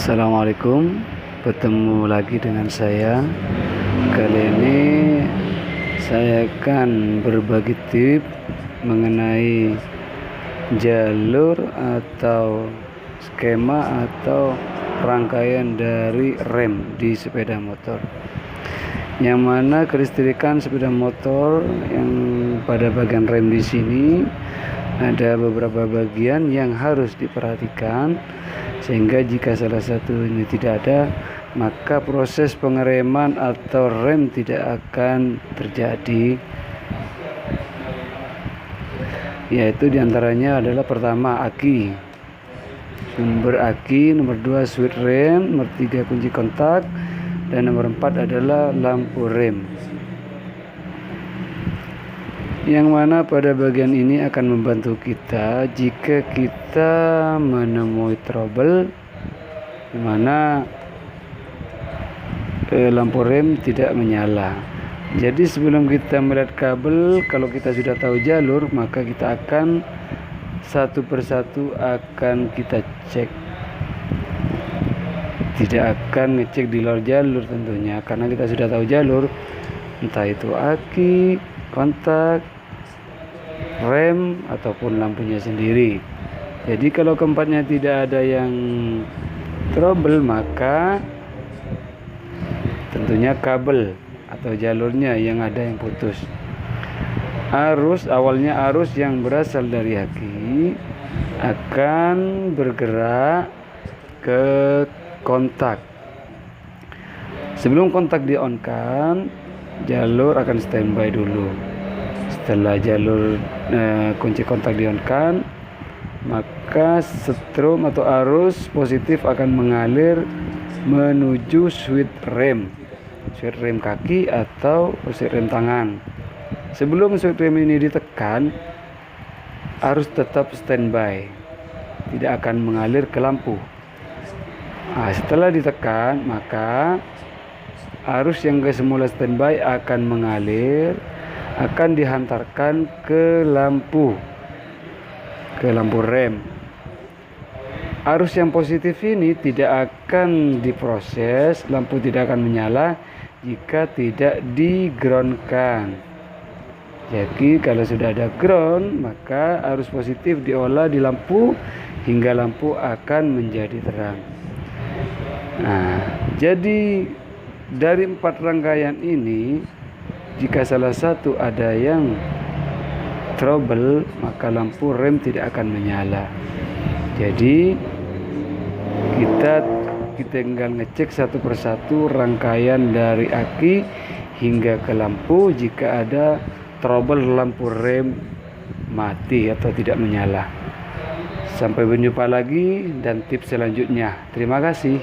Assalamualaikum, bertemu lagi dengan saya. Kali ini saya akan berbagi tips mengenai jalur atau skema atau rangkaian dari rem di sepeda motor. Yang mana kelistrikan sepeda motor yang pada bagian rem di sini ada beberapa bagian yang harus diperhatikan, sehingga jika salah satu ini tidak ada, maka proses pengereman atau rem tidak akan terjadi. Yaitu diantaranya adalah pertama aki, sumber aki, nomor 2 switch rem, nomor 3 kunci kontak, dan nomor 4 adalah lampu rem. Yang mana pada bagian ini akan membantu kita jika kita menemui trouble di mana lampu rem tidak menyala. Jadi sebelum kita melihat kabel, kalau kita sudah tahu jalur, maka kita akan satu persatu akan kita cek. Tidak akan ngecek di luar jalur tentunya, karena kita sudah tahu jalur, entah itu aki, kontak, rem ataupun lampunya sendiri. Jadi kalau keempatnya tidak ada yang trouble, maka tentunya kabel atau jalurnya yang ada yang putus. Awalnya arus yang berasal dari aki akan bergerak ke kontak. Sebelum kontak di-on-kan, jalur akan standby dulu. Setelah jalur kunci kontak di-on-kan, maka strom atau arus positif akan mengalir menuju switch rem kaki atau switch rem tangan. Sebelum switch rem ini ditekan, arus tetap standby, tidak akan mengalir ke lampu. Setelah ditekan, maka arus yang semula standby akan mengalir, akan dihantarkan ke lampu rem. Arus yang positif ini tidak akan diproses, lampu tidak akan menyala jika tidak di-groundkan. Jadi kalau sudah ada ground, maka arus positif diolah di lampu hingga lampu akan menjadi terang. Jadi dari 4 rangkaian ini, jika salah satu ada yang trouble, maka lampu rem tidak akan menyala. Jadi kita tinggal ngecek satu persatu rangkaian dari aki hingga ke lampu. Jika ada trouble lampu rem mati atau tidak menyala. Sampai berjumpa lagi dan tips selanjutnya. Terima kasih.